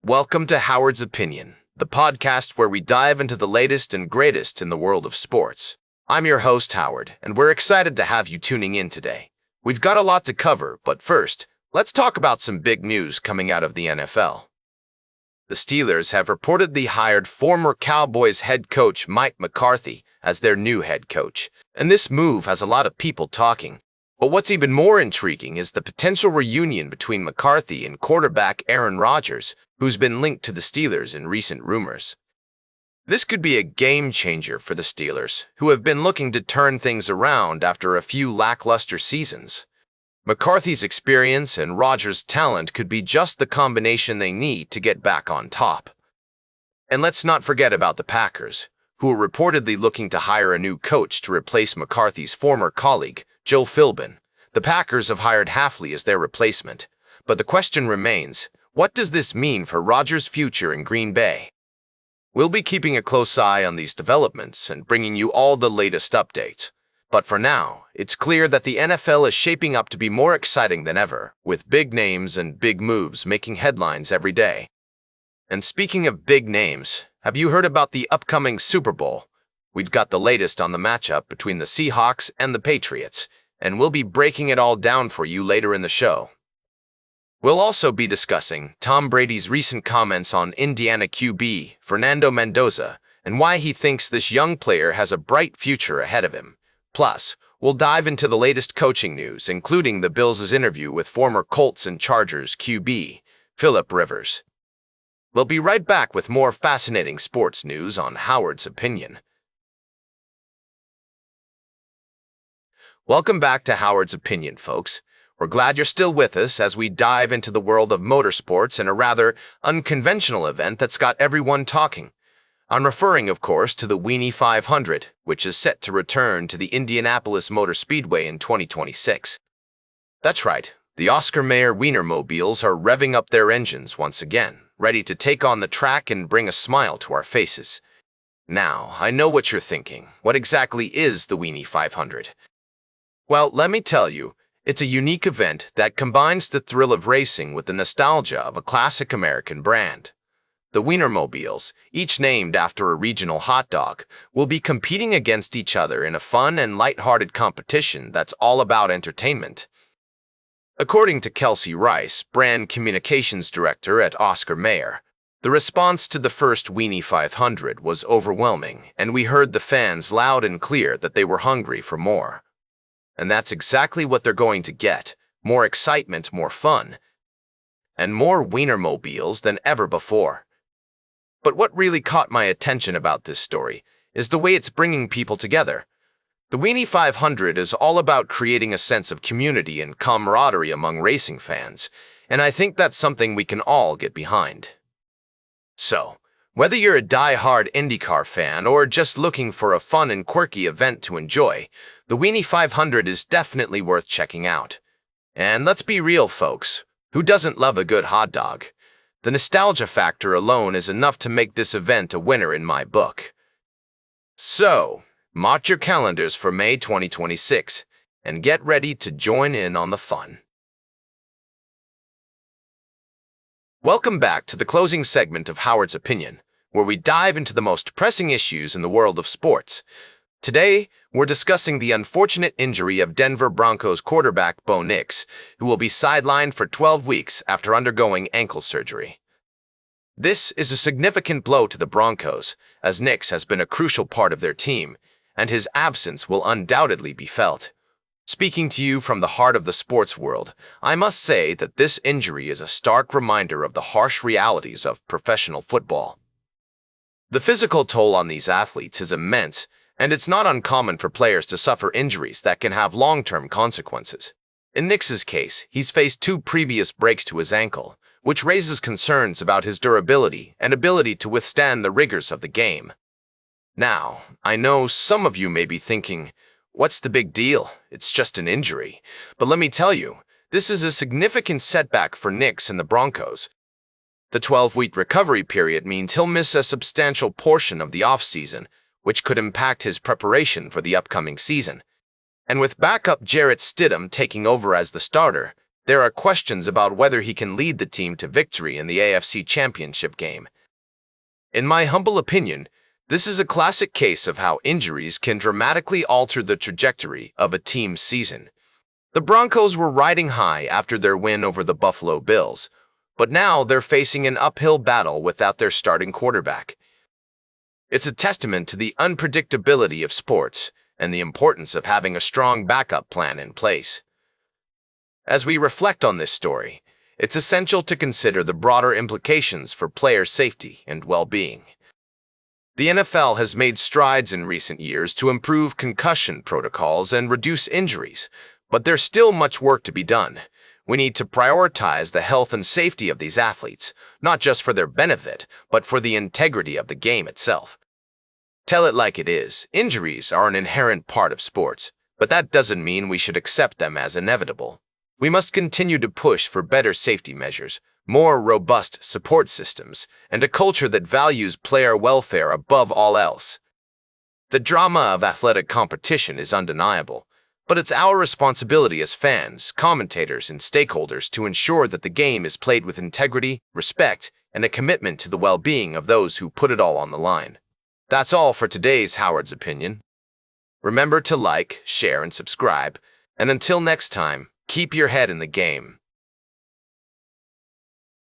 Welcome to Howard's Opinion, the podcast where we dive into the latest and greatest in the world of sports. I'm your host, Howard, and we're excited to have you tuning in today. We've got a lot to cover, but first, let's talk about some big news coming out of the NFL. The Steelers have reportedly hired former Cowboys head coach Mike McCarthy as their new head coach, and this move has a lot of people talking. But what's even more intriguing is the potential reunion between McCarthy and quarterback Aaron Rodgers, who's been linked to the Steelers in recent rumors. This could be a game-changer for the Steelers, who have been looking to turn things around after a few lackluster seasons. McCarthy's experience and Rodgers' talent could be just the combination they need to get back on top. And let's not forget about the Packers, who are reportedly looking to hire a new coach to replace McCarthy's former colleague, Joe Philbin. The Packers have hired Hafley as their replacement, but the question remains, what does this mean for Rodgers' future in Green Bay? We'll be keeping a close eye on these developments and bringing you all the latest updates. But for now, it's clear that the NFL is shaping up to be more exciting than ever, with big names and big moves making headlines every day. And speaking of big names, have you heard about the upcoming Super Bowl? We've got the latest on the matchup between the Seahawks and the Patriots, and we'll be breaking it all down for you later in the show. We'll also be discussing Tom Brady's recent comments on Indiana QB Fernando Mendoza and why he thinks this young player has a bright future ahead of him. Plus, we'll dive into the latest coaching news, including the Bills' interview with former Colts and Chargers QB Philip Rivers. We'll be right back with more fascinating sports news on Howard's Opinion. Welcome back to Howard's Opinion, folks. We're glad you're still with us as we dive into the world of motorsports and a rather unconventional event that's got everyone talking. I'm referring, of course, to the Wiener 500, which is set to return to the Indianapolis Motor Speedway in 2026. That's right, the Oscar Mayer Wiener mobiles are revving up their engines once again, ready to take on the track and bring a smile to our faces. Now, I know what you're thinking. What exactly is the Wiener 500? Well, let me tell you, it's a unique event that combines the thrill of racing with the nostalgia of a classic American brand. The Wienermobiles, each named after a regional hot dog, will be competing against each other in a fun and light-hearted competition that's all about entertainment. According to Kelsey Rice, brand communications director at Oscar Mayer, the response to the first Wiener 500 was overwhelming, and we heard the fans loud and clear that they were hungry for more. And that's exactly what they're going to get: more excitement, more fun, and more Wienermobiles than ever before. But what really caught my attention about this story is the way it's bringing people together. The Wiener 500 is all about creating a sense of community and camaraderie among racing fans, and I think that's something we can all get behind. So, whether you're a die-hard IndyCar fan or just looking for a fun and quirky event to enjoy, the Wiener 500 is definitely worth checking out. And let's be real, folks, who doesn't love a good hot dog? The nostalgia factor alone is enough to make this event a winner in my book. So, mark your calendars for May 2026 and get ready to join in on the fun. Welcome back to the closing segment of Howard's Opinion, where we dive into the most pressing issues in the world of sports. Today, we're discussing the unfortunate injury of Denver Broncos quarterback Bo Nix, who will be sidelined for 12 weeks after undergoing ankle surgery. This is a significant blow to the Broncos, as Nix has been a crucial part of their team, and his absence will undoubtedly be felt. Speaking to you from the heart of the sports world, I must say that this injury is a stark reminder of the harsh realities of professional football. The physical toll on these athletes is immense, and it's not uncommon for players to suffer injuries that can have long-term consequences. In Nix's case, he's faced 2 previous breaks to his ankle, which raises concerns about his durability and ability to withstand the rigors of the game. Now, I know some of you may be thinking, what's the big deal? It's just an injury. But let me tell you, this is a significant setback for Nix and the Broncos. The 12-week recovery period means he'll miss a substantial portion of the offseason, which could impact his preparation for the upcoming season. And with backup Jarrett Stidham taking over as the starter, there are questions about whether he can lead the team to victory in the AFC Championship game. In my humble opinion, this is a classic case of how injuries can dramatically alter the trajectory of a team's season. The Broncos were riding high after their win over the Buffalo Bills, but now they're facing an uphill battle without their starting quarterback. It's a testament to the unpredictability of sports and the importance of having a strong backup plan in place. As we reflect on this story, it's essential to consider the broader implications for player safety and well-being. The NFL has made strides in recent years to improve concussion protocols and reduce injuries, but there's still much work to be done. We need to prioritize the health and safety of these athletes, not just for their benefit, but for the integrity of the game itself. Tell it like it is, injuries are an inherent part of sports, but that doesn't mean we should accept them as inevitable. We must continue to push for better safety measures, more robust support systems, and a culture that values player welfare above all else. The drama of athletic competition is undeniable, but it's our responsibility as fans, commentators, and stakeholders to ensure that the game is played with integrity, respect, and a commitment to the well-being of those who put it all on the line. That's all for today's Howard's Opinion. Remember to like, share, and subscribe, and until next time, keep your head in the game.